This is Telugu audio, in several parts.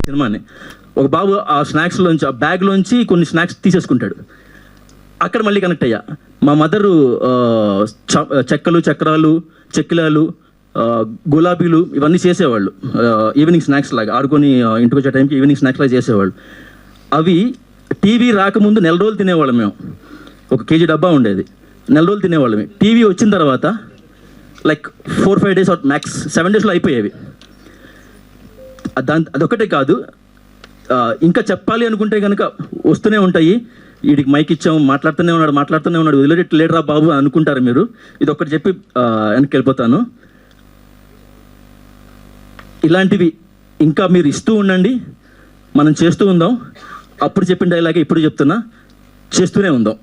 సినిమాని. ఒక బాబు ఆ స్నాక్స్లోంచి, ఆ బ్యాగ్లోంచి కొన్ని స్నాక్స్ తీసేసుకుంటాడు. అక్కడ మళ్ళీ కనెక్ట్ అయ్యా. మా మదరు చెక్కలు, చక్రాలు, చెక్కిలాలు, గులాబీలు ఇవన్నీ చేసేవాళ్ళు. ఈవినింగ్ స్నాక్స్ లాగా ఆడుకొని ఇంటికి వచ్చే టైంకి ఈవినింగ్ స్నాక్స్ లాగా చేసేవాళ్ళు. అవి టీవీ రాకముందు నెల రోజులు తినేవాళ్ళం మేము. 1 కేజీ డబ్బా ఉండేది, నెల రోజులు తినేవాళ్ళమే. టీవీ వచ్చిన తర్వాత లైక్ 4-5 days మ్యాక్స్ 7 daysలో అయిపోయేవి. అదొక్కటే కాదు, ఇంకా చెప్పాలి అనుకుంటే కనుక వస్తూనే ఉంటాయి. వీడికి మైక్ ఇచ్చాము, మాట్లాడుతూనే ఉన్నాడు, వదిలేట్లేడరా బాబు అనుకుంటారు మీరు. ఇది ఒక్కటి చెప్పి వెనక్కి వెళ్ళిపోతాను. ఇలాంటివి ఇంకా మీరు ఇస్తూ ఉండండి, మనం చేస్తూ ఉందాం. అప్పుడు చెప్పిన డైలాగే ఇప్పుడు చెప్తున్నా, చేస్తూనే ఉందాం.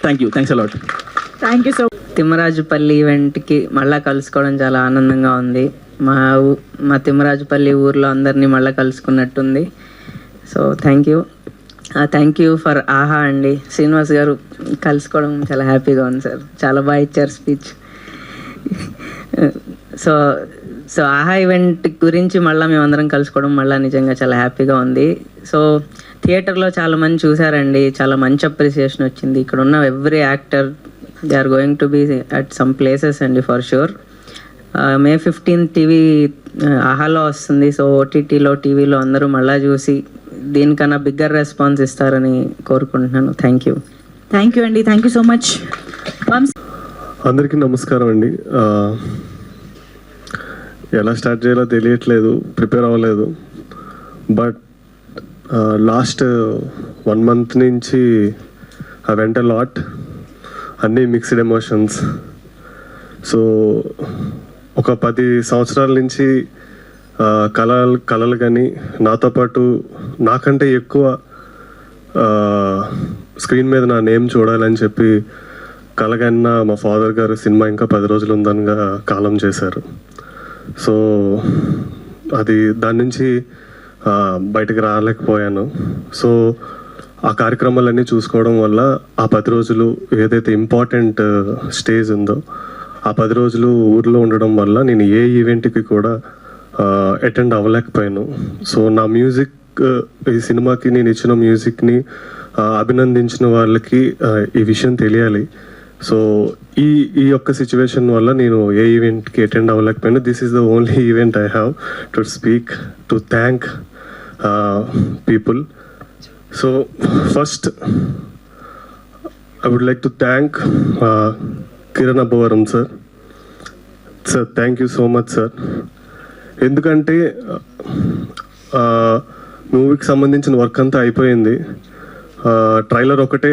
Thanks a lot. Thank you so. Thimmarajupalli ఈవెంట్కి మళ్ళీ కలుసుకోవడం చాలా ఆనందంగా ఉంది. మా తిమ్మరాజుపల్లి ఊర్లో అందరినీ మళ్ళీ కలుసుకున్నట్టుంది. సో థ్యాంక్ యూ ఫర్ ఆహా అండి. శ్రీనివాస్ గారు కలుసుకోవడం చాలా హ్యాపీగా ఉంది సార్, చాలా బాగా ఇచ్చారు స్పీచ్. సో ఆహా ఈవెంట్ గురించి మళ్ళీ మేమందరం కలుసుకోవడం మళ్ళీ నిజంగా చాలా హ్యాపీగా ఉంది. సో థియేటర్లో చాలా మంది చూసారండి, చాలా మంచి అప్రిసియేషన్ వచ్చింది. ఇక్కడ ఉన్న every actor they are going to be at some places అండి for sure. May 15th TV ఆహాలో వస్తుంది. సో ఓటీటీలో, టీవీలో అందరూ మళ్ళీ చూసి దీనికన్నా బిగ్గర్ రెస్పాన్స్ ఇస్తారని కోరుకుంటున్నాను. థ్యాంక్ యూ అండి. Thank you so much. అందరికీ నమస్కారం అండి. ఎలా స్టార్ట్ చేయాలో తెలియట్లేదు, ప్రిపేర్ అవ్వలేదు. బట్ లాస్ట్ 1 month నుంచి ఐ వెంట్ ఎ లాట్, అన్నీ మిక్స్డ్ ఎమోషన్స్. సో ఒక 10 సంవత్సరాల నుంచి కళలు కానీ, నాతో పాటు నాకంటే ఎక్కువ స్క్రీన్ మీద నా నేమ్ చూడాలని చెప్పి కలగన్నా మా ఫాదర్ గారు సినిమా ఇంకా 10 రోజులు ఉందనగా కాలం చేశారు. సో దాని నుంచి బయటకు రాలేకపోయాను. సో ఆ కార్యక్రమాలన్నీ చూసుకోవడం వల్ల ఆ 10 రోజులు ఏదైతే ఇంపార్టెంట్ స్టేజ్ ఉందో ఆ 10 రోజులు ఊర్లో ఉండడం వల్ల నేను ఏ ఈవెంట్కి కూడా అటెండ్ అవ్వలేకపోయాను. సో నా మ్యూజిక్, ఈ సినిమాకి నేను ఇచ్చిన మ్యూజిక్ని అభినందించిన వాళ్ళకి ఈ విషయం తెలియాలి. సో ఈ యొక్క సిచ్యువేషన్ వల్ల నేను ఏ ఈవెంట్కి అటెండ్ అవ్వలేకపోయాను. This is the only event I have to speak to thank people. So first I would like to thank Kiran Abbavaram sir. Thank you so much sir. ఎందుకంటే మూవీకి సంబంధించిన వర్క్ అంతా అయిపోయింది. ట్రైలర్ ఒకటే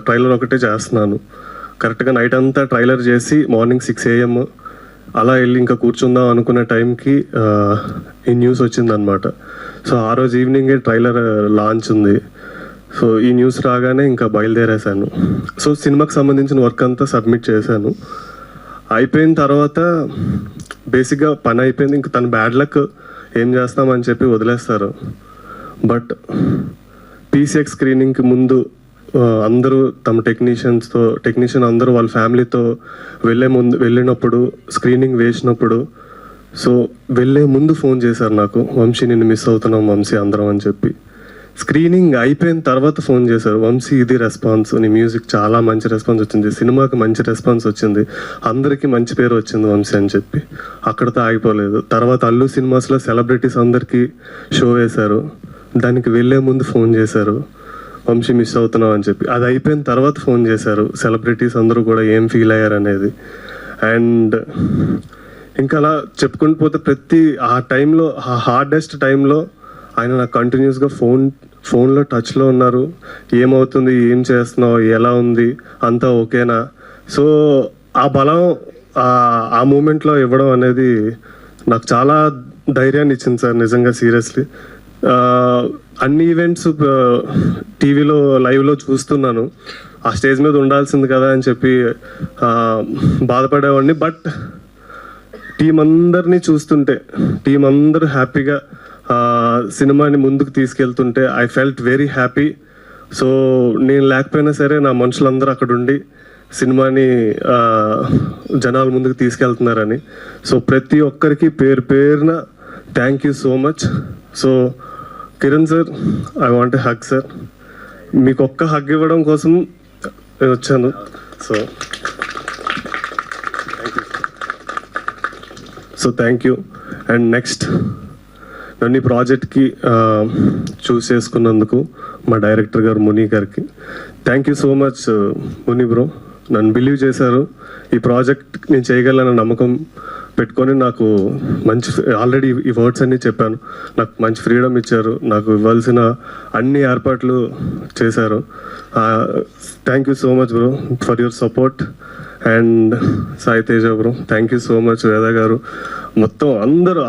ట్రైలర్ ఒకటే చేస్తున్నాను. కరెక్ట్గా నైట్ అంతా ట్రైలర్ చేసి మార్నింగ్ 6 AM అలా వెళ్ళి ఇంకా కూర్చుందాం అనుకున్న టైంకి ఈ న్యూస్ వచ్చిందనమాట. సో ఆ రోజు ఈవినింగే ట్రైలర్ లాంచ్ ఉంది. సో ఈ న్యూస్ రాగానే ఇంకా బయలుదేరేశాను. సో సినిమాకి సంబంధించిన వర్క్ అంతా సబ్మిట్ చేశాను. అయిపోయిన తర్వాత బేసిక్గా పని అయిపోయింది. ఇంకా తన బ్యాడ్ లక్, ఏం చేస్తామని చెప్పి వదిలేస్తారు. బట్ PCX స్క్రీనింగ్కి ముందు అందరూ తమ టెక్నీషియన్ అందరూ వాళ్ళ ఫ్యామిలీతో వెళ్ళినప్పుడు, స్క్రీనింగ్ వేసినప్పుడు, సో వెళ్ళే ముందు ఫోన్ చేశారు నాకు, వంశీ నిన్ను మిస్ అవుతున్నాం వంశీ అందరం అని చెప్పి. స్క్రీనింగ్ అయిపోయిన తర్వాత ఫోన్ చేశారు, వంశీ ఇది రెస్పాన్స్, నీ మ్యూజిక్ చాలా మంచి రెస్పాన్స్ వచ్చింది, సినిమాకి మంచి రెస్పాన్స్ వచ్చింది, అందరికీ మంచి పేరు వచ్చింది వంశీ అని చెప్పి. అక్కడితో ఆగిపోలేదు. తర్వాత అల్లు సినిమాస్లో సెలబ్రిటీస్ అందరికీ షో వేశారు. దానికి వెళ్ళే ముందు ఫోన్ చేశారు, వంశీ మిస్ అవుతున్నావు అని చెప్పి. అది అయిపోయిన తర్వాత ఫోన్ చేశారు సెలబ్రిటీస్ అందరూ కూడా ఏం ఫీల్ అయ్యారు అనేది. అండ్ ఇంకా అలా చెప్పుకుంటూ పోతే ప్రతి ఆ టైంలో, ఆ హార్డెస్ట్ టైంలో ఆయన నాకు కంటిన్యూస్గా ఫోన్లో టచ్లో ఉన్నారు. ఏమవుతుంది, ఏం చేస్తున్నావు, ఎలా ఉంది, అంతా ఓకేనా. సో ఆ బలం ఆ మూమెంట్లో ఇవ్వడం అనేది నాకు చాలా ధైర్యాన్ని ఇచ్చింది సార్, నిజంగా సీరియస్లీ. అన్ని ఈవెంట్స్ టీవీలో లైవ్లో చూస్తున్నాను, ఆ స్టేజ్ మీద ఉండాల్సింది కదా అని చెప్పి బాధపడేవాడిని. బట్ టీం అందరినీ చూస్తుంటే, టీం అందరూ హ్యాపీగా సినిమాని ముందుకు తీసుకెళ్తుంటే I felt very happy. So నేను లేకపోయినా సరే నా మనుషులందరూ అక్కడ ఉండి సినిమాని జనాల ముందుకు తీసుకెళ్తున్నారని. సో ప్రతి ఒక్కరికి పేరు పేరున thank you so much. So Kiran sir, I want a hug sir. మీకు ఒక్క హగ్ ఇవ్వడం కోసం వచ్చాను. So thank you. And next, నన్ను ఈ ప్రాజెక్ట్కి చూస్ చేసుకున్నందుకు మా డైరెక్టర్ గారు ముని గారికి thank you so much. Muni bro, నన్ను బిలీవ్ చేశారు. ఈ ప్రాజెక్ట్ నేను చేయగలన నమ్మకం పెట్టుకొని నాకు మంచి, ఆల్రెడీ ఈ వర్డ్స్ అన్నీ చెప్పాను, నాకు మంచి ఫ్రీడమ్ ఇచ్చారు, నాకు ఇవ్వాల్సిన అన్ని ఏర్పాట్లు చేశారు. Thank you so much bro for your support. And Sai Teja bro, thank you so much. వేద గారు, మొత్తం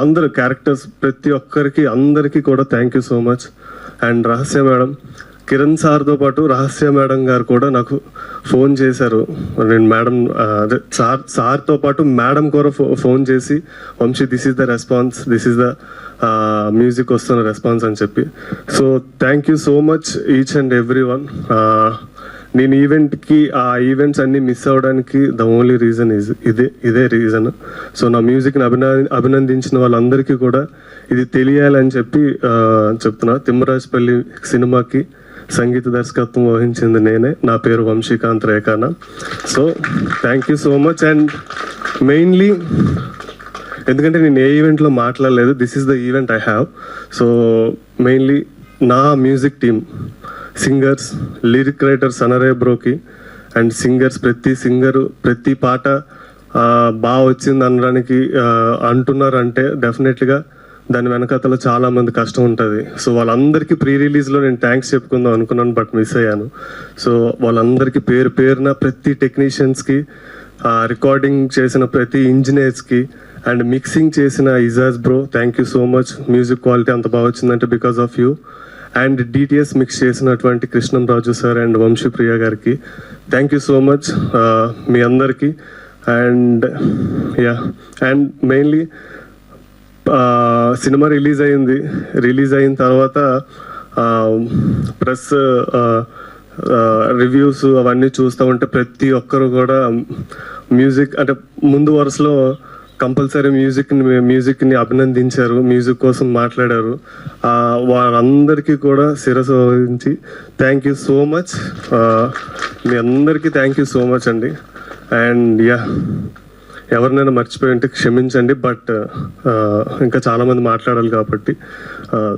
అందరు క్యారెక్టర్స్ ప్రతి ఒక్కరికి అందరికీ కూడా thank you so much. And రహస్య మేడం, కిరణ్ సార్తో పాటు రహస్య మేడం గారు కూడా నాకు ఫోన్ చేశారు. నేను మేడం అదే సార్తో పాటు మేడం కూడా ఫోన్ చేసి, Vamshi this is the response, this is the music వస్తున్న రెస్పాన్స్ అని చెప్పి. So thank you so much each and every one. నేను ఈవెంట్కి, ఆ ఈవెంట్స్ అన్నీ మిస్ అవ్వడానికి ద ఓన్లీ రీజన్ ఇదే రీజన్. సో నా మ్యూజిక్ని అభినందించిన వాళ్ళందరికీ కూడా ఇది తెలియాలని చెప్పి చెప్తున్నా. తిమ్మరాజపల్లి సినిమాకి సంగీత దర్శకత్వం వహించింది నేనే. నా పేరు Vamsikanth Rekhana. So thank you so much. And mainly, ఎందుకంటే నేను ఏ ఈవెంట్లో మాట్లాడలేదు, this is the event I have. So mainly నా music team, singers, lyric writer Sanare బ్రోకి, అండ్ సింగర్స్, ప్రతి పాట బాగా వచ్చింది అనడానికి అంటున్నారంటే డెఫినెట్గా దాని వెనకాతల చాలా మంది కష్టం ఉంటుంది. సో వాళ్ళందరికీ ప్రీ రిలీజ్లో నేను థ్యాంక్స్ చెప్పుకుందాం అనుకున్నాను, బట్ మిస్ అయ్యాను. సో వాళ్ళందరికీ పేరున ప్రతి టెక్నీషియన్స్కి, రికార్డింగ్ చేసిన ప్రతి ఇంజనీర్స్కి, అండ్ మిక్సింగ్ చేసిన Ijaz bro, thank you so much. Music quality అంత బాగా వచ్చిందంటే because of you. And DTS mix చేసినటువంటి కృష్ణం రాజు సార్ అండ్ వంశీప్రియ గారికి థ్యాంక్ యూ సో మచ్, మీ అందరికీ. And and mainly cinema release అయిన తర్వాత ప్రెస్ రివ్యూస్ అవన్నీ చూస్తూ ఉంటే ప్రతి ఒక్కరు కూడా మ్యూజిక్ అంటే ముందు వరుసలో కంపల్సరీ మ్యూజిక్ని అభినందించారు, మ్యూజిక్ కోసం మాట్లాడారు. వాళ్ళందరికీ కూడా శిరస్సు వహించి థ్యాంక్ యూ సో మచ్. మీ అందరికీ థ్యాంక్ యూ సో మచ్ అండి. అండ్ ఎవరినైనా మర్చిపోయి ఉంటే క్షమించండి, బట్ ఇంకా చాలామంది మాట్లాడాలి కాబట్టి.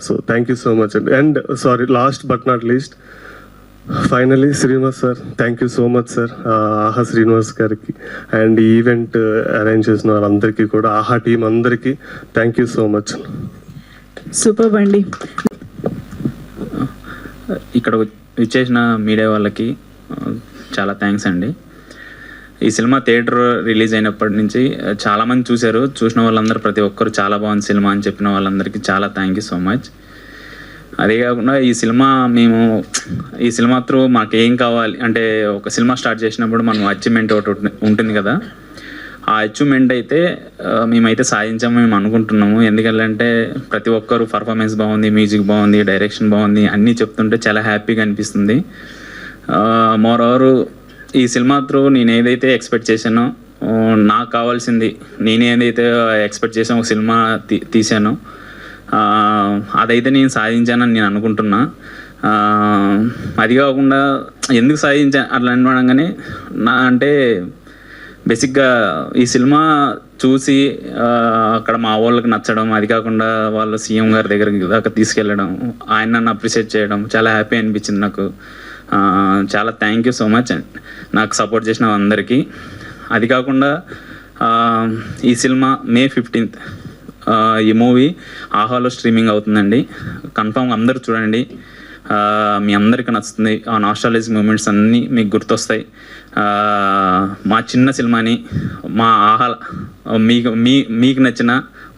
So thank you so much అండి. And sorry, last but not least, finally Srinivas sir, thank you so much sir. Aha Srinivas గారికి అండ్ ఈ ఈవెంట్ అరేంజ్ చేసిన వాళ్ళందరికీ కూడా, ఆహా టీం అందరికీ thank you so much. Super అండి. ఇక్కడ విచ్చేసిన మీడియా వాళ్ళకి చాలా థ్యాంక్స్ అండి. ఈ సినిమా థియేటర్ రిలీజ్ అయినప్పటి నుంచి చాలామంది చూశారు. చూసిన వాళ్ళందరూ ప్రతి ఒక్కరు చాలా బాగుంది సినిమా అని చెప్పిన వాళ్ళందరికీ చాలా థ్యాంక్ యూ సో మచ్. అదే కాకుండా ఈ సినిమా త్రూ మాకు ఏం కావాలి అంటే, ఒక సినిమా స్టార్ట్ చేసినప్పుడు మనం అచీవ్మెంట్ ఒకటి ఉంటుంది కదా, ఆ అచీవ్మెంట్ అయితే మేమైతే సాధించాము మేము అనుకుంటున్నాము. ఎందుకంటే ప్రతి ఒక్కరు పర్ఫార్మెన్స్ బాగుంది, మ్యూజిక్ బాగుంది, డైరెక్షన్ బాగుంది అన్నీ చెప్తుంటే చాలా హ్యాపీగా అనిపిస్తుంది. మోర్ ఓవర్ ఈ సినిమా త్రూ నేను ఏదైతే ఎక్స్పెక్ట్ చేశానో, నాకు కావాల్సింది నేను ఏదైతే ఎక్స్పెక్ట్ చేసాను ఒక సినిమా తీసానో అదైతే నేను సాధించానని నేను అనుకుంటున్నా. అది కాకుండా ఎందుకు సాధించాను అట్లా అనగానే అంటే బేసిక్గా ఈ సినిమా చూసి అక్కడ మా వాళ్ళకి నచ్చడం, అది కాకుండా వాళ్ళు సీఎం గారి దగ్గరికి దాకా తీసుకెళ్ళడం, ఆయన నన్ను అప్రిషియేట్ చేయడం చాలా హ్యాపీ అనిపించింది నాకు. చాలా థ్యాంక్ యూ సో మచ్ నాకు సపోర్ట్ చేసిన అందరికీ. అది కాకుండా ఈ సినిమా May 15th ఈ మూవీ ఆహాలో స్ట్రీమింగ్ అవుతుందండి. కన్ఫామ్గా అందరూ చూడండి, మీ అందరికీ నచ్చుతుంది. ఆ నాస్టాలజిక్ మూమెంట్స్ అన్నీ మీకు గుర్తొస్తాయి. మా చిన్న సినిమాని మా ఆహా మీకు నచ్చిన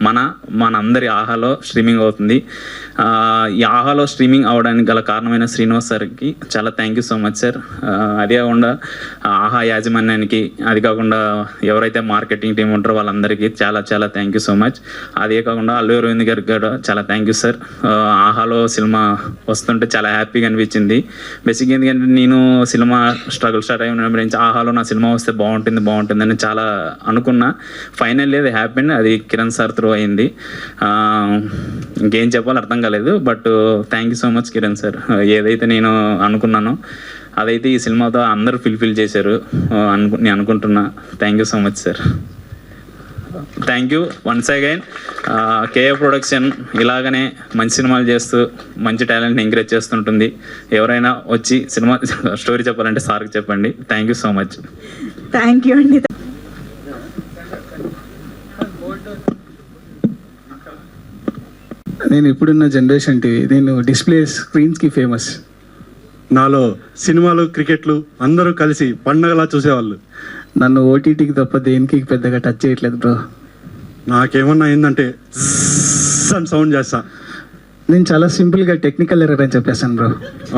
మన అందరి ఆహాలో స్ట్రీమింగ్ అవుతుంది. ఈ ఆహాలో స్ట్రీమింగ్ అవడానికి గల కారణమైన శ్రీనివాస్ సార్కి చాలా thank you so much sir. అదే కాకుండా ఆహా యాజమాన్యానికి, అది కాకుండా ఎవరైతే మార్కెటింగ్ టీం ఉంటారో వాళ్ళందరికీ చాలా చాలా థ్యాంక్ యూ సో మచ్. అదే కాకుండా అల్లు అరవింద్ గారికి కూడా చాలా థ్యాంక్ యూ సార్. ఆహాలో సినిమా వస్తుంటే చాలా హ్యాపీగా అనిపించింది. బేసిక్గా ఎందుకంటే నేను సినిమా స్ట్రగుల్ స్టార్ట్ అయిన నుంచి ఆహాలో నా సినిమా వస్తే బాగుంటుంది అని చాలా అనుకున్నా. ఫైనల్లీ అది హ్యాపీ, అది కిరణ్ సార్ త్రూ అయింది. ఇంకేం చెప్పాలో అర్థం కాలేదు, but thank you so much Kiran sir. ఏదైతే నేను అనుకున్నానో అదైతే ఈ సినిమాతో అందరూ ఫిల్ చేశారు నేను అనుకుంటున్నా. Thank you so much sir. Thank you once again KA production. ఇలాగనే మంచి సినిమాలు చేస్తూ మంచి టాలెంట్ని ఎంకరేజ్ చేస్తుంటుంది. ఎవరైనా వచ్చి సినిమా స్టోరీ చెప్పాలంటే సార్కి చెప్పండి. Thank you so much. Thank you అండి. నేను ఇప్పుడున్న జనరేషన్ టీవీ, నేను డిస్ప్లే స్క్రీన్స్కి ఫేమస్. నాలో సినిమాలు, క్రికెట్లు అందరూ కలిసి పండగలా చూసేవాళ్ళు. నన్ను ఓటీటీకి తప్ప దేనికి పెద్దగా టచ్ చేయట్లేదు బ్రో. నాకేమన్నా అయిందంటే జ్జ్ అని సౌండ్ చేస్తా. నేను చాలా సింపుల్గా టెక్నికల్ ఎర్రర్ అని చెప్పేస్తాను బ్రో.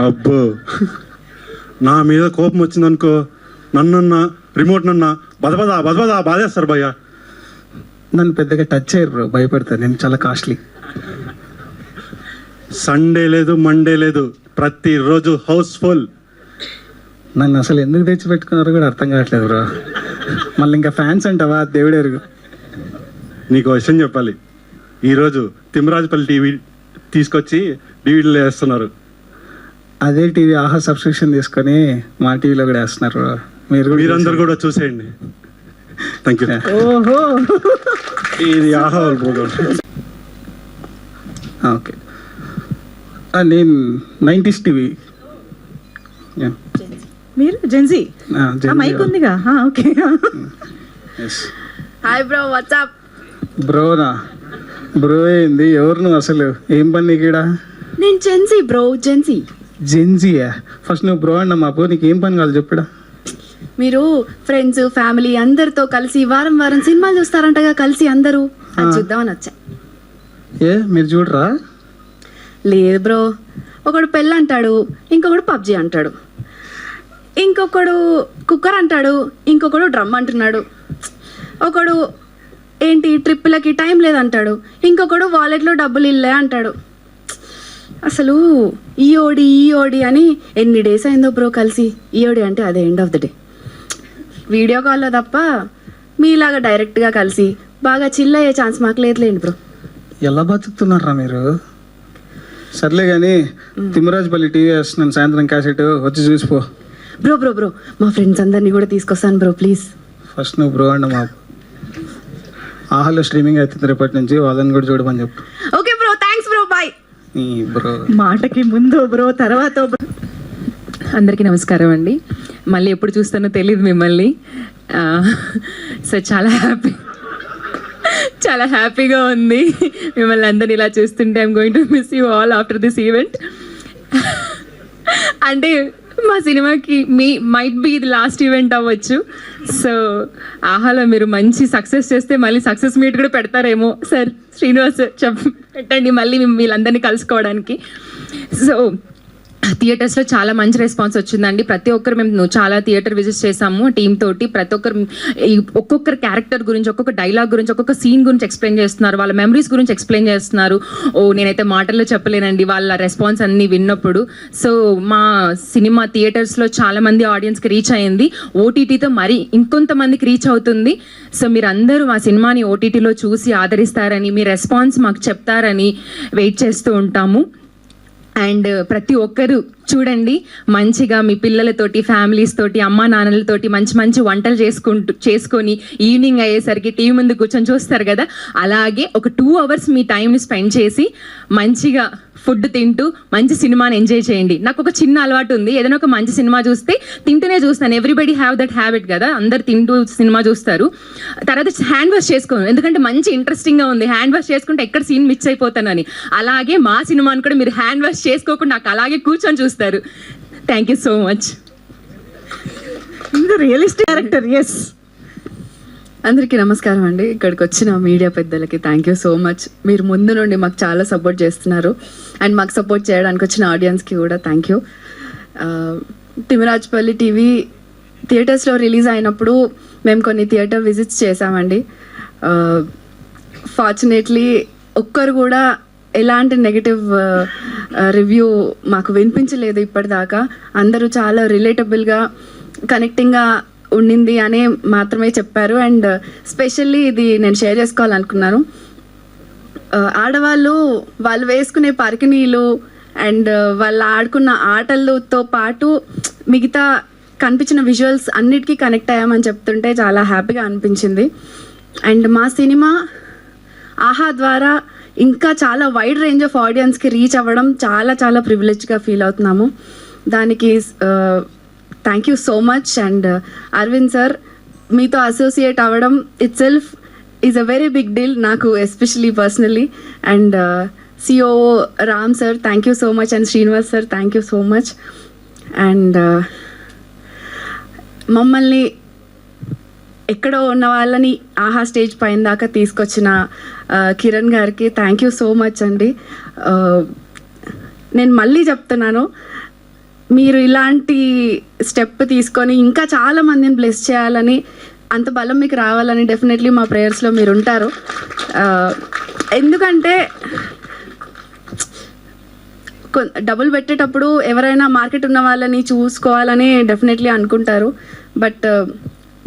అబ్బో, నా మీద కోపం వచ్చిందనుకో, నన్నన్నా రిమోట్ నన్నా బదబదా బాధేస్తారు భయ్యా. నన్ను పెద్దగా టచ్ చేయరు బ్రో, భయపడతాను. నేను చాలా కాస్ట్లీ. సండే లేదు, మండే లేదు, ప్రతిరోజు హౌస్ఫుల్. నన్ను అసలు ఎందుకు తెచ్చిపెట్టుకున్నారో కూడా అర్థం కావట్లేదు బ్రో. మళ్ళీ ఇంకా ఫ్యాన్స్ అంటావా, దేవుడెరుగు. నీకు విషయం చెప్పాలి. ఈరోజు తిమ్మరాజుపల్లి టీవీ తీసుకొచ్చి డివిడీలు వేస్తున్నారు. అదే టీవీ ఆహా సబ్స్క్రిప్షన్ తీసుకొని మా టీవీలో కూడా వేస్తున్నారు బ్రో. మీరందరూ కూడా చూసేయండి. Thank you. ఓహో, ఇది ఆహా ప్రోగ్రామ్. ఓకే, నేను 90s టీవీ. మీరు జెన్జీ మైక్ ఉందిగా. Okay, hi bro, what's up? బ్రోనా? బ్రో ఏంది? ఎవరు నువ్వు అసలు? ఏం పని నీకు ఈడ? నేను జెన్సీ బ్రో, జెన్సీ. జెన్జీయా? ఫస్ట్ నువ్వు బ్రో అన్న మా పో, నీకు ఏం పని కాదు చెప్పుడా. మీరు ఫ్రెండ్స్, ఫ్యామిలీ అందరితో కలిసి వారం వారం సినిమాలు చూస్తారంటగా, కలిసి అందరూ. అది చూద్దామని వచ్చా. ఏ మీరు చూడరా? లేదు బ్రో, ఒకడు పెళ్ళి అంటాడు, ఇంకొకడు పబ్జి అంటాడు, ఇంకొకడు కుక్కర్ అంటాడు, ఇంకొకడు డ్రమ్ అంటున్నాడు, ఒకడు ఏంటి ట్రిప్పులకి టైం లేదంటాడు, ఇంకొకడు వాలెట్లో డబ్బులు ఇల్లే అంటాడు. అసలు ఈఓడి అని ఎన్ని డేస్ అయిందో బ్రో కలిసి. ఈఓడి అంటే అదే end of the day. Video కాల్లో తప్ప మీలాగా డైరెక్ట్గా కలిసి బాగా చిల్ అయ్యే ఛాన్స్ మాకు లేదులేండి బ్రో. ఎలా బతుకుతున్నారా మీరు? సర్లే కానీ తిమ్మరాజుపల్లి టీవీ వేస్తున్నాను, సాయంత్రం క్యాసెట్ వచ్చి చూసిపో. బ్రో బ్రో బ్రో మా ఫ్రెండ్స్ అందరినీ కూడా తీసుకొస్తాను బ్రో, ప్లీజ్. ఫస్ట్ నువ్వు బ్రో అండి మా ఆహాలో స్ట్రీమింగ్ అవుతుంది రేపటి నుంచి, వాళ్ళని కూడా చూడమని చెప్పు. Okay bro, thanks bro, bye. Bro మాటకి ముందు బ్రో, తర్వాత బ్రో. అందరికీ నమస్కారం అండి. మళ్ళీ ఎప్పుడు చూస్తానో తెలియదు మిమ్మల్ని. సో చాలా హ్యాపీగా ఉంది మిమ్మల్ని అందరిని ఇలా చూస్తుంటే. I'm going to miss you all after this event. అంటే మా సినిమాకి మైట్ బీ ఇది లాస్ట్ ఈవెంట్ అవ్వచ్చు. సో ఆహాలో మీరు మంచి సక్సెస్ చేస్తే మళ్ళీ సక్సెస్ మీట్ కూడా పెడతారేమో సార్. శ్రీనివాస్ పెట్టండి మళ్ళీ వీళ్ళందరినీ కలుసుకోవడానికి. సో థియేటర్స్లో చాలా మంచి రెస్పాన్స్ వచ్చిందండి. ప్రతి ఒక్కరు మేము చాలా థియేటర్ విజిట్ చేసాము టీమ్ తోటి. ప్రతి ఒక్కరు ఒక్కొక్కరు క్యారెక్టర్ గురించి, ఒక్కొక్క డైలాగ్ గురించి, ఒక్కొక్క సీన్ గురించి ఎక్స్ప్లెయిన్ చేస్తున్నారు, వాళ్ళ మెమరీస్ గురించి ఎక్స్ప్లెయిన్ చేస్తున్నారు. నేనైతే మాటల్లో చెప్పలేనండి వాళ్ళ రెస్పాన్స్ అన్ని విన్నప్పుడు. సో మా సినిమా థియేటర్స్లో చాలా మంది ఆడియన్స్కి రీచ్ అయ్యింది. ఓటీటీతో మరి ఇంకొంతమందికి రీచ్ అవుతుంది. సో మీరందరూ మా సినిమాని ఓటీటీలో చూసి ఆదరిస్తారని, మీ రెస్పాన్స్ మాకు చెప్తారని వెయిట్ చేస్తూ ఉంటాము. అండ్ ప్రతి ఒక్కరు చూడండి, మంచిగా మీ పిల్లలతోటి, ఫ్యామిలీస్ తోటి, అమ్మా నాన్నలతోటి మంచి మంచి వంటలు చేసుకొని ఈవినింగ్ అయ్యేసరికి టీవీ ముందు కూర్చొని చూస్తారు కదా, అలాగే ఒక 2 hours మీ టైంని స్పెండ్ చేసి మంచిగా ఫుడ్ తింటూ మంచి సినిమాని ఎంజాయ్ చేయండి. నాకు ఒక చిన్న అలవాటు ఉంది, ఏదైనా ఒక మంచి సినిమా చూస్తే తింటూనే చూస్తాను. ఎవ్రీబడి హ్యావ్ దట్ హ్యాబిట్ కదా, అందరు తింటూ సినిమా చూస్తారు. తర్వాత హ్యాండ్ వాష్ చేసుకోను, ఎందుకంటే మంచి ఇంట్రెస్టింగ్గా ఉంది. హ్యాండ్ వాష్ చేసుకుంటే ఎక్కడ సీన్ మిస్ అయిపోతానని. అలాగే మా సినిమాని కూడా మీరు హ్యాండ్ వాష్ చేసుకోకుండా నాకు అలాగే కూర్చొని చూస్తారు. Thank you so much. Realistic character. Yes, అందరికీ నమస్కారం అండి. ఇక్కడికి వచ్చిన మీడియా పెద్దలకి థ్యాంక్ యూ సో మచ్. మీరు ముందు నుండి మాకు చాలా సపోర్ట్ చేస్తున్నారు అండ్ మాకు సపోర్ట్ చేయడానికి వచ్చిన ఆడియన్స్కి కూడా థ్యాంక్ యూ. తిమరాజ్పల్లి టీవీ థియేటర్స్లో రిలీజ్ అయినప్పుడు మేము కొన్ని థియేటర్ విజిట్స్ చేసామండి. ఫార్చునేట్లీ ఒక్కరు కూడా ఎలాంటి నెగిటివ్ రివ్యూ మాకు వినిపించలేదు ఇప్పటిదాకా. అందరూ చాలా రిలేటబుల్గా కనెక్టింగ్గా ఉండింది అనే మాత్రమే చెప్పారు. అండ్ స్పెషల్లీ ఇది నేను షేర్ చేసుకోవాలనుకున్నాను. ఆడవాళ్ళు వాళ్ళు వేసుకునే పరికిణీలు అండ్ వాళ్ళు ఆడుకున్న ఆటలతో పాటు మిగతా కనిపించిన విజువల్స్ అన్నిటికీ కనెక్ట్ అయ్యామని చెప్తుంటే చాలా హ్యాపీగా అనిపించింది. అండ్ మా సినిమా ఆహా ద్వారా ఇంకా చాలా వైడ్ రేంజ్ ఆఫ్ ఆడియన్స్కి రీచ్ అవ్వడం చాలా చాలా ప్రివిలేజ్గా ఫీల్ అవుతున్నాము. దానికి thank you so much. And Aravind sir, మీతో అసోసియేట్ అవ్వడం itself is a very big deal నాకు, especially personally. And COO Ram sir, thank you so much. And Srinivas sir, thank you so much. And మమ్మల్ని ఎక్కడో ఉన్న వాళ్ళని ఆహా స్టేజ్ పైన దాకా తీసుకొచ్చిన కిరణ్ గారికి థ్యాంక్ యూ సో మచ్ అండి. నేను మళ్ళీ చెప్తున్నాను, మీరు ఇలాంటి స్టెప్ తీసుకొని ఇంకా చాలా మందిని బ్లెస్ చేయాలని, అంత బలం మీకు రావాలని డెఫినెట్లీ మా ప్రేయర్స్లో మీరు ఉంటారు. ఎందుకంటే డబ్బులు పెట్టేటప్పుడు ఎవరైనా మార్కెట్ ఉన్న వాళ్ళని చూసుకోవాలని డెఫినెట్లీ అనుకుంటారు. బట్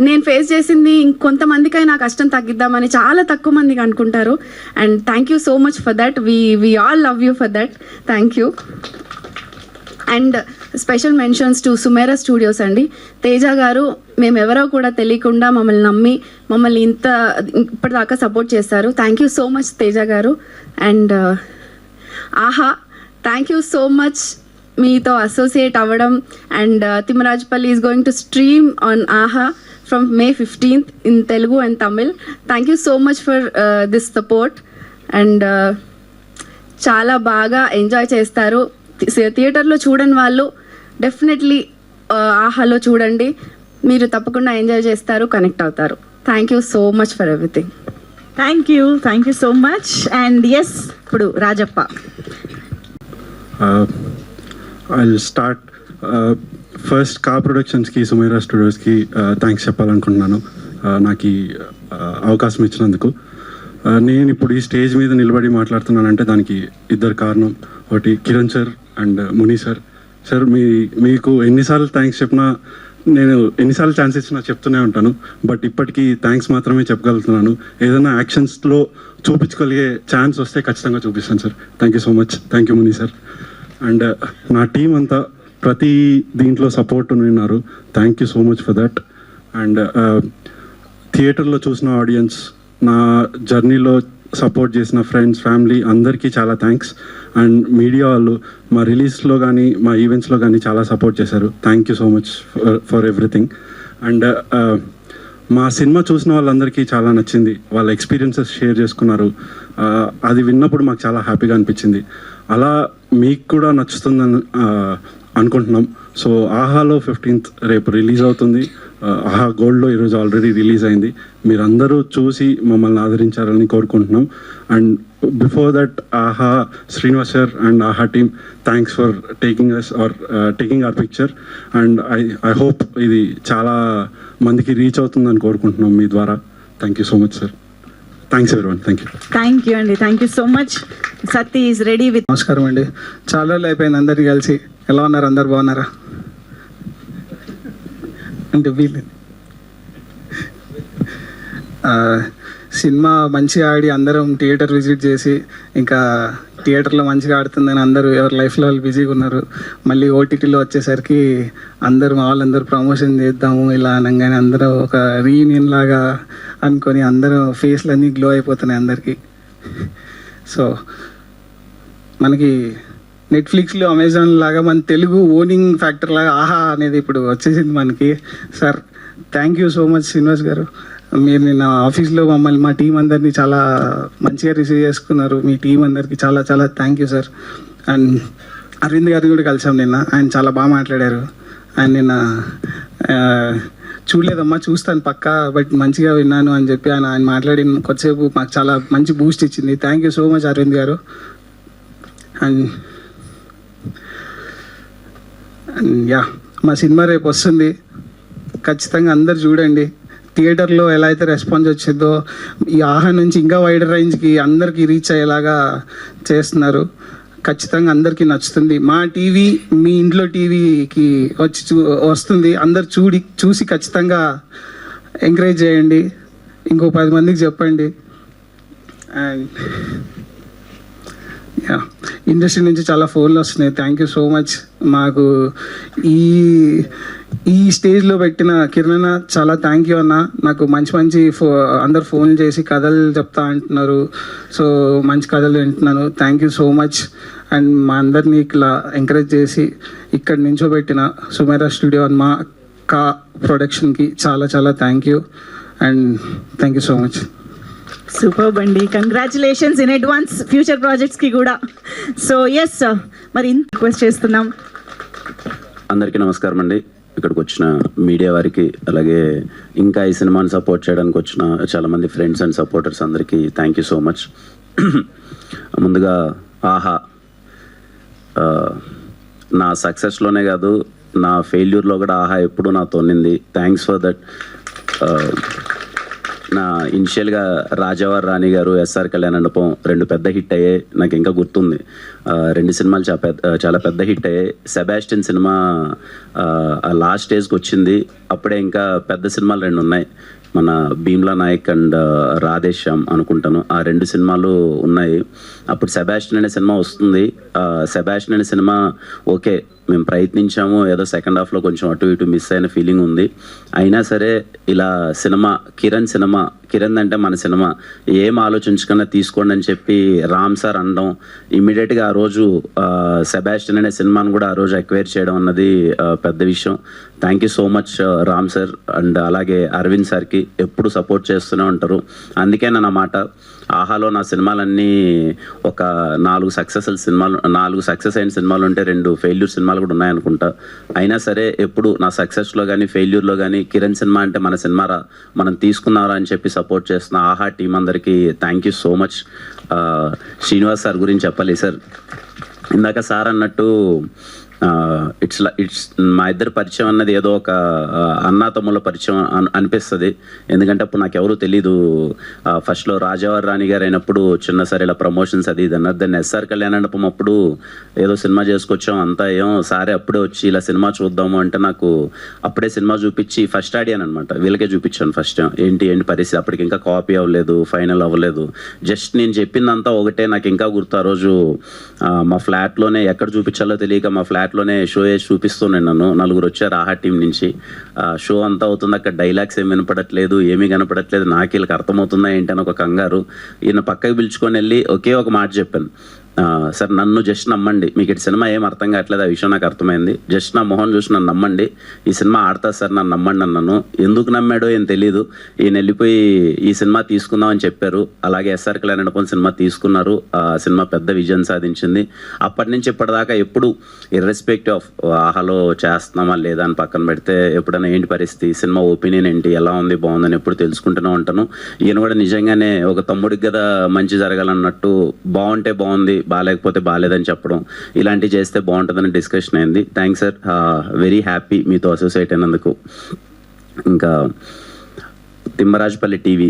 నేను ఫేస్ చేసింది ఇంకొంతమందికైనా కష్టం తగ్గిద్దామని చాలా తక్కువ మందికి అనుకుంటారు. And thank you so much for that. We all love you for that. Thank you. And special mentions to Sumera studios అండి. తేజ గారు మేము ఎవరో కూడా తెలియకుండా మమ్మల్ని నమ్మి మమ్మల్ని ఇప్పటిదాకా సపోర్ట్ చేశారు. Thank you so much Teja గారు. And Aha, thank you so much మీతో అసోసియేట్ అవ్వడం. And Thimmarajpalli is going to stream on Aha from May 15th in Telugu and Tamil. Thank you so much for this support. And చాలా బాగా ఎంజాయ్ చేస్తారు. థియేటర్లో చూడని వాళ్ళు డెఫినెట్లీ ఆహాలో చూడండి, మీరు తప్పకుండా ఎంజాయ్ చేస్తారు, కనెక్ట్ అవుతారు. Thank you so much for everything. Thank you so much. And yes, ఇప్పుడు రాజప్ప. I'll start. ఫస్ట్ కా ప్రొడక్షన్స్కి, సుమేరా స్టూడియోస్కి థ్యాంక్స్ చెప్పాలనుకుంటున్నాను నాకు ఈ అవకాశం ఇచ్చినందుకు. నేను ఇప్పుడు ఈ స్టేజ్ మీద నిలబడి మాట్లాడుతున్నానంటే దానికి ఇద్దరు కారణం. ఒకటి Kiran sir and Muni sir. Sir మీకు ఎన్నిసార్లు థ్యాంక్స్ చెప్పినా, నేను ఎన్నిసార్లు ఛాన్స్ ఇచ్చినా చెప్తూనే ఉంటాను. బట్ ఇప్పటికీ థ్యాంక్స్ మాత్రమే చెప్పగలుగుతున్నాను. ఏదైనా యాక్షన్స్లో చూపించగలిగే ఛాన్స్ వస్తే ఖచ్చితంగా చూపిస్తాను sir. Thank you so much. Thank you Muni sir. And నా టీం అంతా ప్రతి దీంట్లో సపోర్ట్ ఉన్నారు. Thank you so much for that. And థియేటర్లో చూసిన ఆడియన్స్, నా జర్నీలో సపోర్ట్ చేసిన ఫ్రెండ్స్, ఫ్యామిలీ అందరికీ చాలా థ్యాంక్స్. అండ్ మీడియా వాళ్ళు మా రిలీజ్లో కానీ మా ఈవెంట్స్లో కానీ చాలా సపోర్ట్ చేశారు. Thank you so much for everything. And మా సినిమా చూసిన వాళ్ళందరికీ చాలా నచ్చింది. వాళ్ళ ఎక్స్పీరియన్సెస్ షేర్ చేసుకున్నారు. అది విన్నప్పుడు మాకు చాలా హ్యాపీగా అనిపించింది. అలా మీకు కూడా నచ్చుతుందని అనుకుంటున్నాం. సో ఆహాలో 15th రేపు రిలీజ్ అవుతుంది. ఆహా గోల్డ్లో ఈరోజు ఆల్రెడీ రిలీజ్ అయింది. మీరందరూ చూసి మమ్మల్ని ఆదరించాలని కోరుకుంటున్నాం. And before that Aha Srinivas sir and Aha team, thanks for taking our picture. And I hope ఇది చాలా మందికి రీచ్ అవుతుందని కోరుకుంటున్నాం మీ ద్వారా. Thank you so much sir. Thanks everyone. Thank you అండి. Thank you so much. Sathi is ready with. నమస్కారం అండి. చాలా రోజులు అయిపోయింది అందరినీ కలిసి. ఎలా ఉన్నారు? అందరు బాగున్నారా? అంటే వీళ్ళు సినిమా మంచిగా ఆడి అందరం థియేటర్ విజిట్ చేసి, ఇంకా థియేటర్లో మంచిగా ఆడుతుందని అందరూ ఎవరి లైఫ్లో వాళ్ళు బిజీగా ఉన్నారు. మళ్ళీ ఓటీటీలో వచ్చేసరికి అందరూ వాళ్ళందరూ ప్రమోషన్ చేద్దాము ఇలా అనగానే అందరూ ఒక రీయూనియన్ లాగా అనుకొని అందరూ ఫేస్లన్నీ గ్లో అయిపోతున్నాయి అందరికీ. సో మనకి నెట్ఫ్లిక్స్లో, అమెజాన్ లాగా మన తెలుగు ఓనింగ్ ఫ్యాక్టర్ లాగా ఆహా అనేది ఇప్పుడు వచ్చేసింది మనకి. Sir thank you so much Srinivas గారు. మీరు నిన్న ఆఫీస్లో మమ్మల్ని, మా టీం అందరినీ చాలా మంచిగా రిసీవ్ చేసుకున్నారు. మీ టీం అందరికీ చాలా చాలా thank you sir. And Aravind గారిని కూడా కలిసాం నిన్న. ఆయన చాలా బాగా మాట్లాడారు. ఆయన నిన్న చూడలేదమ్మా చూస్తాను పక్కా, బట్ మంచిగా విన్నాను అని చెప్పి ఆయన మాట్లాడి కొద్దిసేపు మాకు చాలా మంచి బూస్ట్ ఇచ్చింది. Thank you so much Aravind గారు. అండ్ యా, మా సినిమా రేపు వస్తుంది, ఖచ్చితంగా అందరు చూడండి. థియేటర్లో ఎలా అయితే రెస్పాన్స్ వచ్చిందో ఈ ఆహా నుంచి ఇంకా వైడర్ రేంజ్కి అందరికీ రీచ్ అయ్యేలాగా చేస్తున్నారు. ఖచ్చితంగా అందరికీ నచ్చుతుంది. మా టీవీ మీ ఇంట్లో టీవీకి వస్తుంది. అందరు చూసి ఖచ్చితంగా ఎంకరేజ్ చేయండి. ఇంకో 10 మందికి చెప్పండి. అండ్ యా, ఇండస్ట్రీ నుంచి చాలా ఫోన్లు వస్తున్నాయి. Thank you so much. మాకు ఈ స్టేజ్లో పెట్టిన కిరణ్ చాలా థ్యాంక్ యూ అన్న. నాకు మంచి అందరు ఫోన్ చేసి కథలు చెప్తా అంటున్నారు. సో మంచి కథలు వింటున్నాను. Thank you so much. And మా అందరినీ ఇట్లా ఎంకరేజ్ చేసి ఇక్కడ నించోబెట్టిన సుమేరా స్టూడియో అండ్ మా ప్రొడక్షన్కి చాలా చాలా thank you. And thank you so much. Super అండి, కంగ్రాచులేషన్స్ ఇన్ అడ్వాన్స్ ఫ్యూచర్ ప్రాజెక్ట్స్కి కూడా. సో ఎస్, మరి రిక్వెస్ట్ చేస్తున్నాం. అందరికీ నమస్కారం అండి. ఇక్కడికి వచ్చిన మీడియా వారికి, అలాగే ఇంకా ఈ సినిమాని సపోర్ట్ చేయడానికి వచ్చిన చాలామంది ఫ్రెండ్స్ అండ్ సపోర్టర్స్ అందరికీ థ్యాంక్ యూ సో మచ్. ముందుగా ఆహా నా సక్సెస్లోనే కాదు నా ఫెయిల్యూర్లో కూడా ఆహా ఎప్పుడు నాతో ఉన్నింది. Thanks for that. నా ఇనిషియల్గా రాజావారి రాణి గారు, ఎస్ఆర్ కళ్యాణ మండపం 2 పెద్ద హిట్ అయ్యాయి. నాకు ఇంకా గుర్తుంది. 2 సినిమాలు చాలా పెద్ద హిట్ అయ్యాయి. సెబాస్టియన్ సినిమా లాస్ట్ స్టేజ్కి వచ్చింది. అప్పుడే ఇంకా పెద్ద సినిమాలు 2 ఉన్నాయి. మన భీమ్లా నాయక్ అండ్ రాధేశ్యామ్ అనుకుంటాను. ఆ 2 సినిమాలు ఉన్నాయి. అప్పుడు సెబాస్టియన్ అనే సినిమా వస్తుంది. సెబాస్టియన్ అనే సినిమా ఓకే మేము ప్రయత్నించాము, ఏదో సెకండ్ హాఫ్లో కొంచెం అటు ఇటు మిస్ అయిన ఫీలింగ్ ఉంది. అయినా సరే ఇలా సినిమా కిరణ్ అంటే మన సినిమా ఏం ఆలోచించకుండా తీసుకోండి అని చెప్పి రామ్ సార్ అనడం, ఇమ్మీడియట్గా ఆ రోజు సెబాస్టియన్ అనే సినిమాను కూడా ఆ రోజు ఎక్వైర్ చేయడం అన్నది పెద్ద విషయం. Thank you so much Ram sir. And అలాగే అరవింద్ సార్కి ఎప్పుడు సపోర్ట్ చేస్తూనే ఉంటారు. అందుకే నా మాట, ఆహాలో నా సినిమాలన్నీ ఒక 4 సక్సెస్ అయిన సినిమాలు ఉంటే 2 ఫెయిల్యూర్ సినిమాలు కూడా ఉన్నాయనుకుంటా. అయినా సరే ఎప్పుడు నా సక్సెస్లో కానీ ఫెయిల్యూర్లో కానీ కిరణ్ సినిమా అంటే మన సినిమారా, మనం తీసుకున్నారా అని చెప్పి సపోర్ట్ చేస్తున్న ఆహా టీం అందరికీ thank you so much. Srinivas sir గురించి చెప్పాలి సార్. ఇందాక సార్ అన్నట్టు ఇట్స్ మా ఇద్దరు పరిచయం అన్నది ఏదో ఒక అన్నాతమ్ముల పరిచయం అనిపిస్తుంది. ఎందుకంటే అప్పుడు నాకు ఎవరు తెలీదు. ఫస్ట్లో రాజావారి రాణి గారు అయినప్పుడు చిన్న సరే ఇలా ప్రమోషన్స్ అది ఇది అన్నారు. దాన్ని ఎస్ఆర్ కళ్యాణ మండపం అప్పుడు ఏదో సినిమా చేసుకొచ్చాం అంతా, సారే అప్పుడే వచ్చి ఇలా సినిమా చూద్దాము అంటే నాకు అప్పుడే సినిమా చూపించి ఫస్ట్ ఆడియాను అనమాట. వీళ్ళకే చూపించాను ఫస్ట్ ఏంటి పరిస్థితి. అప్పటికి ఇంకా కాపీ అవ్వలేదు, ఫైనల్ అవ్వలేదు. జస్ట్ నేను చెప్పిందంతా ఒకటే. నాకు ఇంకా గుర్తు, ఆ రోజు మా ఫ్లాట్లోనే ఎక్కడ చూపించాలో తెలియక మా ఫ్లాట్లోనే షో వేసి చూపిస్తున్నాను. నన్ను 4 వచ్చారు ఆహా టీం నుంచి. షో అంతా అవుతుంది, అక్కడ డైలాగ్స్ ఏమి వినపడట్లేదు, ఏమీ కనపడట్లేదు. నాకు వీళ్ళకి అర్థమవుతుందా ఏంటి అని ఒక కంగారు. ఈయన పక్కకి పిలుచుకొని వెళ్ళి ఒకే ఒక మాట చెప్పాను, సార్ నన్ను జస్ట్ నమ్మండి, మీకు ఇటు సినిమా ఏం అర్థం కావట్లేదు, ఆ విషయం నాకు అర్థమైంది. జస్ట్ నా మొహం చూసి నన్ను నమ్మండి, ఈ సినిమా ఆడతా సార్, నన్ను నమ్మండి అన్నాను. ఎందుకు నమ్మాడో ఏం తెలీదు. ఈయన వెళ్ళిపోయి ఈ సినిమా తీసుకుందామని చెప్పారు. అలాగే ఎస్ఆర్ కళ్యాణ మండపం సినిమా తీసుకున్నారు. ఆ సినిమా పెద్ద విజయం సాధించింది. అప్పటి నుంచి ఇప్పటిదాకా ఎప్పుడు ఇర్రెస్పెక్టివ్ ఆఫ్ ఆహాలో చేస్తున్నామా లేదా అని పక్కన పెడితే, ఎప్పుడైనా ఏంటి పరిస్థితి, సినిమా ఒపీనియన్ ఏంటి, ఎలా ఉంది, బాగుందని ఎప్పుడు తెలుసుకుంటూనే ఉంటాను. ఈయన కూడా నిజంగానే ఒక తమ్ముడికి కదా మంచి జరగాలన్నట్టు, బాగుంటే బాగుంది, బాగాలేకపోతే బాగాలేదని చెప్పడం, ఇలాంటివి చేస్తే బాగుంటుందని డిస్కషన్ అయింది. థ్యాంక్స్ సార్, వెరీ హ్యాపీ మీతో అసోసియేట్ అయినందుకు. ఇంకా తిమ్మరాజుపల్లి టీవీ,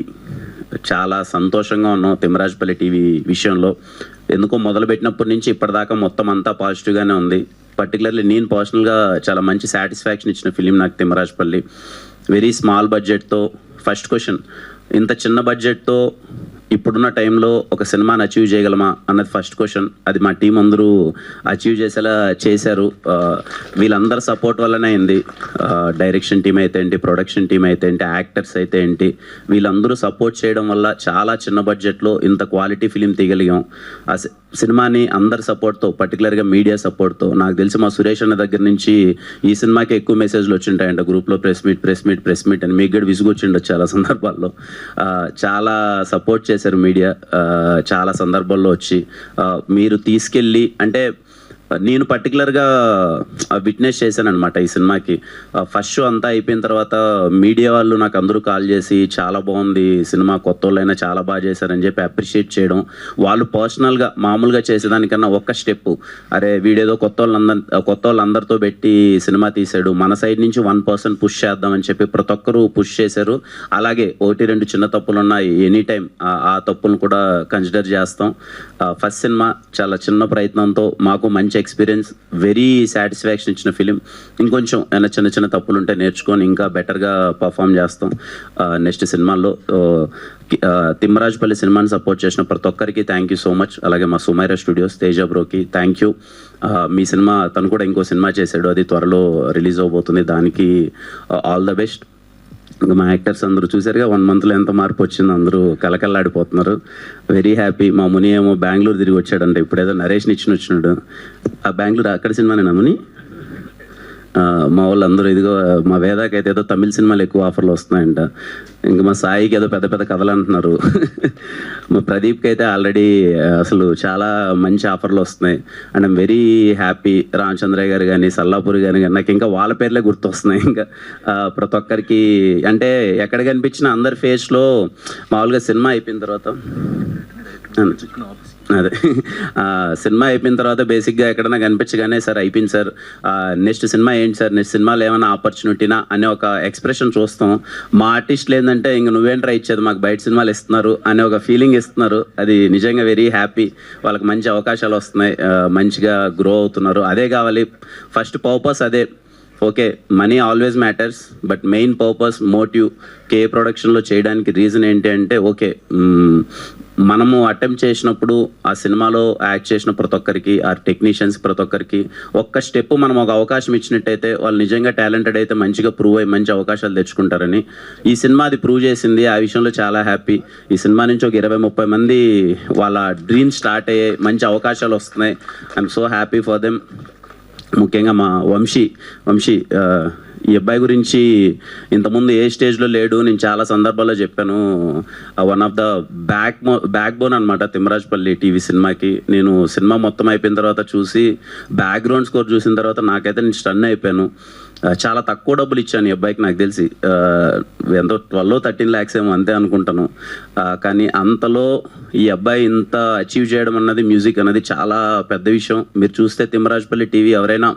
చాలా సంతోషంగా ఉన్నాం తిమ్మరాజుపల్లి టీవీ విషయంలో. ఎందుకో మొదలుపెట్టినప్పటి నుంచి ఇప్పటిదాకా మొత్తం అంతా పాజిటివ్గానే ఉంది. పర్టికులర్లీ నేను పర్సనల్గా చాలా మంచి సాటిస్ఫాక్షన్ ఇచ్చిన ఫిలిం నాకు తిమ్మరాజుపల్లి. వెరీ స్మాల్ బడ్జెట్తో, ఫస్ట్ క్వశ్చన్, ఇంత చిన్న బడ్జెట్తో ఇప్పుడున్న టైంలో ఒక సినిమాని అచీవ్ చేయగలమా అన్నది ఫస్ట్ క్వశ్చన్. అది మా టీం అందరూ అచీవ్ చేసేలా చేశారు. వీళ్ళందరి సపోర్ట్ వల్లనే అయింది. డైరెక్షన్ టీం అయితే ఏంటి, ప్రొడక్షన్ టీం అయితే ఏంటి, యాక్టర్స్ అయితే ఏంటి, వీళ్ళందరూ సపోర్ట్ చేయడం వల్ల చాలా చిన్న బడ్జెట్లో ఇంత క్వాలిటీ ఫిలిం తీయగలిగాం. ఆ సినిమాని అందరి సపోర్ట్తో, పర్టికులర్గా మీడియా సపోర్ట్తో, నాకు తెలిసి మా సురేష్ అన్న దగ్గర నుంచి ఈ సినిమాకి ఎక్కువ మెసేజ్లు వచ్చింటాయంట గ్రూప్లో, ప్రెస్ మీట్ అని. మీకు కూడా విసుగు వచ్చిండొచ్చు చాలా సందర్భాల్లో. చాలా సపోర్ట్ చేశారు మీడియా చాలా సందర్భాల్లో వచ్చి. మీరు తీసుకెళ్ళి అంటే నేను పర్టికులర్గా విట్నెస్ చేశాను అనమాట ఈ సినిమాకి. ఫస్ట్ షో అంతా అయిపోయిన తర్వాత మీడియా వాళ్ళు నాకు అందరూ కాల్ చేసి చాలా బాగుంది సినిమా, కొత్త వాళ్ళైనా చాలా బాగా చేశారని చెప్పి అప్రిషియేట్ చేయడం. వాళ్ళు పర్సనల్గా మామూలుగా చేసేదానికన్నా ఒక్క స్టెప్, అరే వీడేదో కొత్త వాళ్ళందరితో పెట్టి సినిమా తీశాడు, మన సైడ్ నుంచి 1% పుష్ చేద్దామని చెప్పి ప్రతి ఒక్కరూ పుష్ చేశారు. అలాగే 1-2 చిన్న తప్పులు ఉన్నాయి, ఎనీ టైం ఆ తప్పులను కూడా కన్సిడర్ చేస్తాం. ఫస్ట్ సినిమా చాలా చిన్న ప్రయత్నంతో మాకు మంచి ఎక్స్పీరియన్స్, వెరీ సాటిస్ఫాక్షన్ ఇచ్చిన ఫిలిం. ఇంకొంచెం ఏమైనా చిన్న చిన్న తప్పులు ఉంటే నేర్చుకొని ఇంకా బెటర్గా పర్ఫామ్ చేస్తాం నెక్స్ట్ సినిమాల్లో. తిమ్మరాజుపల్లి సినిమాని సపోర్ట్ చేసిన ప్రతి ఒక్కరికి థ్యాంక్ యూ సో మచ్. అలాగే మా సుమైరా స్టూడియోస్ తేజ బ్రోకి థ్యాంక్ యూ. మీ సినిమా తను కూడా ఇంకో సినిమా చేశాడు, అది త్వరలో రిలీజ్ అవబోతుంది, దానికి ఆల్ ద బెస్ట్. ఇంకా మా యాక్టర్స్ అందరూ చూసారుగా 1 monthలో ఎంత మార్పు వచ్చిందో, అందరూ కలకల్లాడిపోతున్నారు. Very happy. మా ముని ఏమో బెంగళూరు తిరిగి వచ్చాడంటే, ఇప్పుడేదో నరేష్ని వచ్చినాడు. ఆ బెంగళూరు అక్కడ సినిమానేనా ముని? మా వాళ్ళు అందరూ ఇదిగో మా వేదాకి అయితే ఏదో తమిళ సినిమాలు ఎక్కువ ఆఫర్లు వస్తున్నాయంట, ఇంకా మా సాయికి ఏదో పెద్ద పెద్ద కథలు అంటున్నారు. మా ప్రదీప్కి అయితే ఆల్రెడీ అసలు చాలా మంచి ఆఫర్లు వస్తున్నాయి. And I'm very happy. Ramachandraiah గారు కానీ సల్లాపూరి గారు కానీ నాకు ఇంకా వాళ్ళ పేర్లే గుర్తొస్తున్నాయి. ఇంకా ప్రతి ఒక్కరికి అంటే ఎక్కడ కనిపించిన అందరి ఫేస్లో మామూలుగా సినిమా అయిపోయిన తర్వాత అదే సినిమా అయిపోయిన తర్వాత బేసిక్గా ఎక్కడైనా కనిపించగానే సార్ అయిపోయింది సార్, నెక్స్ట్ సినిమా ఏంటి సార్, నెక్స్ట్ సినిమాలో ఏమైనా ఆపర్చునిటీనా అనే ఒక ఎక్స్ప్రెషన్ చూస్తాం. మా ఆర్టిస్టులు ఏంటంటే ఇంక నువ్వేం ట్రై ఇచ్చేది, మాకు బయట సినిమాలు ఇస్తున్నారు అనే ఒక ఫీలింగ్ ఇస్తున్నారు. అది నిజంగా వెరీ హ్యాపీ. వాళ్ళకి మంచి అవకాశాలు వస్తున్నాయి, మంచిగా గ్రో అవుతున్నారు. అదే కావాలి, ఫస్ట్ పర్పస్ అదే. Okay, money always matters, but main purpose, motive కే ప్రొడక్షన్లో చేయడానికి రీజన్ ఏంటి అంటే, ఓకే మనము అటెంప్ట్ చేసినప్పుడు ఆ సినిమాలో యాక్ట్ చేసిన ప్రతి ఒక్కరికి, ఆ టెక్నీషియన్స్ ప్రతి ఒక్కరికి ఒక్క స్టెప్ మనం ఒక అవకాశం ఇచ్చినట్టయితే వాళ్ళు నిజంగా టాలెంటెడ్ అయితే మంచిగా ప్రూవ్ అయ్యి మంచి అవకాశాలు తెచ్చుకుంటారని ఈ సినిమా అది ప్రూవ్ చేసింది. ఆ విషయంలో చాలా హ్యాపీ. ఈ సినిమా నుంచి ఒక 20-30 మంది వాళ్ళ డ్రీమ్ స్టార్ట్ అయ్యాయి, మంచి అవకాశాలు వస్తున్నాయి. I'm so happy for them. ముఖ్యంగా మా వంశీ ఈ అబ్బాయి గురించి ఇంతకుముందు ఏ స్టేజ్లో లేడు, నేను చాలా సందర్భాల్లో చెప్పాను. One of the back bone అనమాట తిమ్మరాజుపల్లి టీవీ సినిమాకి. నేను సినిమా మొత్తం అయిపోయిన తర్వాత చూసి బ్యాక్గ్రౌండ్ స్కోర్ చూసిన తర్వాత నాకైతే నేను స్టన్ అయిపోయాను. చాలా తక్కువ డబ్బులు ఇచ్చాను ఈ అబ్బాయికి, నాకు తెలిసి ఎంతో 12-13 lakhs ఏమో అంతే అనుకుంటాను. కానీ అంతలో ఈ అబ్బాయి ఇంత అచీవ్ చేయడం అన్నది, మ్యూజిక్ అన్నది చాలా పెద్ద విషయం. మీరు చూస్తే తిమ్మరాజుపల్లి టీవీ ఎవరైనా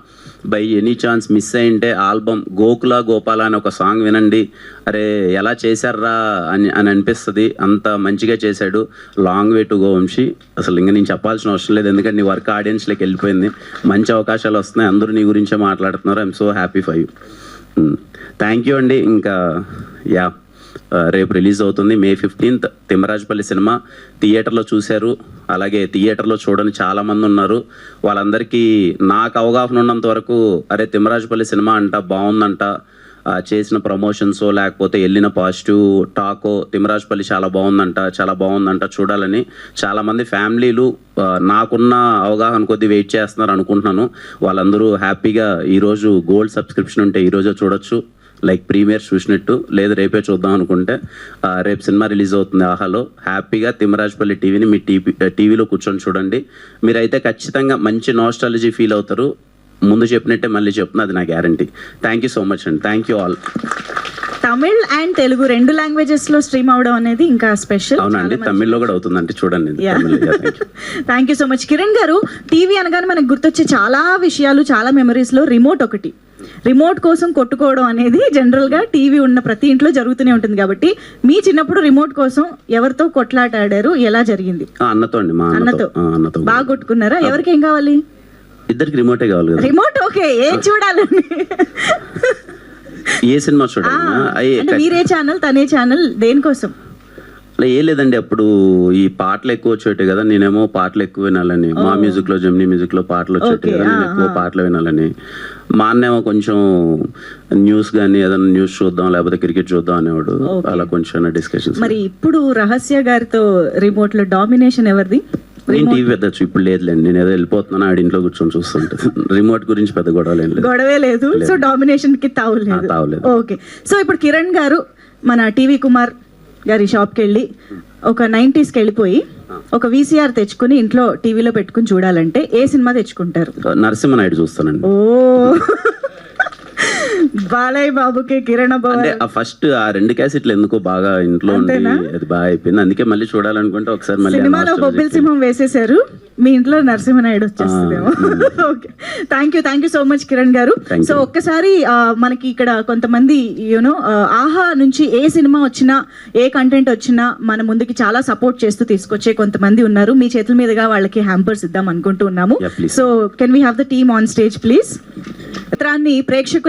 బై ఎనీ ఛాన్స్ మిస్ అయింటే ఆల్బమ్ గోకుల గోపాల అనే ఒక సాంగ్ వినండి, అరే ఎలా చేశారా అని అనిపిస్తుంది. అంత మంచిగా చేశాడు. Long way to go Vamshi. అసలు ఇంకా నేను చెప్పాల్సిన అవసరం లేదు, ఎందుకంటే నీ వర్క్ ఆడియన్స్లోకి వెళ్ళిపోయింది. మంచి అవకాశాలు వస్తున్నాయి, అందరూ నీ గురించే మాట్లాడుతున్నారు. I'm so happy for you. Thank you అండి. ఇంకా రేపు రిలీజ్ అవుతుంది May 15th. తిమ్మరాజుపల్లి సినిమా థియేటర్లో చూశారు, అలాగే థియేటర్లో చూడని చాలామంది ఉన్నారు. వాళ్ళందరికీ నాకు అవగాహన ఉన్నంత వరకు అరే తిమ్మరాజుపల్లి సినిమా అంట బాగుందంట, చేసిన ప్రమోషన్సో లేకపోతే వెళ్ళిన పాజిటివ్ టాకో తిమ్మరాజుపల్లి చాలా బాగుందంట చూడాలని చాలామంది ఫ్యామిలీలు నాకున్న అవగాహన కొద్దీ వెయిట్ చేస్తున్నారు అనుకుంటున్నాను. వాళ్ళందరూ హ్యాపీగా ఈరోజు గోల్డ్ సబ్స్క్రిప్షన్ ఉంటే ఈరోజే చూడొచ్చు, లైక్ ప్రీమియర్ చూసినట్టు. లేదు రేపే చూద్దాం అనుకుంటే రేపు సినిమా రిలీజ్ అవుతుంది ఆహాలో. హ్యాపీగా తిమ్మరాజుపల్లి టీవీని మీ టీవీలో కూర్చొని చూడండి. మీరైతే ఖచ్చితంగా మంచి నాస్టాలజీ ఫీల్ అవుతారు. ముందు చెప్పినట్టే మళ్ళీ చెప్తున్నా, అది నా guarantee. Thank you so much అండి. Thank you all. Tamil and Telugu 2 languages లో స్ట్రీమ్ అవడం అనేది ఇంకా స్పెషల్. అవునండి, తమిళ్లో కూడా అవుతుందంటే చూడండి. Thank you so much Kiran గారు. టీవీ అనగానే మనకు గుర్తొచ్చే చాలా విషయాలు, చాలా మెమరీస్ లో రిమోట్ ఒకటి. రిమోట్ కోసం కొట్టుకోవడం అనేది జనరల్ గా టీవీ ఉన్న ప్రతి ఇంట్లో జరుగుతూనే ఉంటుంది. కాబట్టి మీ చిన్నప్పుడు రిమోట్ కోసం ఎవరితో కొట్లాట ఆడారు, ఎలా జరిగింది? అన్నతో అండి. మా అన్నతో బాగా కొట్టుకున్నారా? ఎవరికి ఏం కావాలి? ఇద్దరికి రిమోటే కావాలి కదా. రిమోట్ ఓకే, ఏం చూడాలని? ఏ సినిమా చూడాలి? మీరే ఛానల్, తనే ఛానల్, దేనికోసం? అలా ఏ లేదండి, అప్పుడు ఈ పాటలు ఎక్కువ వచ్చేవి కదా, నేనేమో పాటలు ఎక్కువ వినాలని. మా మ్యూజిక్ లో, జెమినీ మ్యూజిక్ లో పాటలు వచ్చేవి కదా, నేను ఎక్కువ పాటలు వినాలని. మా అన్నేమో కొంచెం న్యూస్ కానీ ఏదైనా న్యూస్ చూద్దాం లేకపోతే క్రికెట్ చూద్దాం అనేవాడు. అలా కొంచెం డిస్కషన్స్. మరి ఇప్పుడు రహస్య గారితో రిమోట్ లో డామినేషన్ ఎవరిది? నేను టీవీ పెద్దచ్చు ఇప్పుడు లేదులేండి, నేను ఏదో వెళ్ళిపోతున్నాను, ఆడి ఇంట్లో కూర్చొని చూస్తుంటాను. రిమోట్ గురించి పెద్ద గొడవే లేదు. సో డామినేషన్ కి తావులేదు. తావులేదు. ఓకే, సో ఇప్పుడు కిరణ్ గారు మన టీవీ కుమార్ గారి షాప్కి వెళ్ళి ఒక 90స్కి వెళ్ళిపోయి ఒక VCR తెచ్చుకుని ఇంట్లో టీవీలో పెట్టుకుని చూడాలంటే ఏ సినిమా తెచ్చుకుంటారు? నరసింహనాయుడు చూస్తానండి. ఓ బాలయ్య బాబుకి కిరణ్ అంటే ఆ ఫస్ట్ ఆ 2 క్యాసెట్లు ఎందుకో బాగా ఇంట్లో ఉండి అది బాగా అయిపోయింది. అందుకే మళ్ళీ చూడాలనుకుంటే ఒకసారి మళ్ళీ సినిమాలో బొబ్బిల్ సింహం వేసేసారు, మీ ఇంట్లో నరసింహనాయుడు వచ్చేస్తుందేమో. Okay, thank you so much Kiran గారు. సో ఒక్కసారి మనకి ఇక్కడ కొంతమంది యూనో ఆహా నుంచి ఏ సినిమా వచ్చినా ఏ కంటెంట్ వచ్చినా మన ముందుకి చాలా సపోర్ట్ చేస్తూ తీసుకొచ్చే కొంతమంది ఉన్నారు. మీ చేతుల మీదుగా వాళ్ళకి హ్యాంపర్స్ ఇద్దాం అనుకుంటూ ఉన్నాము. So can we have the team on stage please? చిత్రాన్ని ప్రేక్షకుల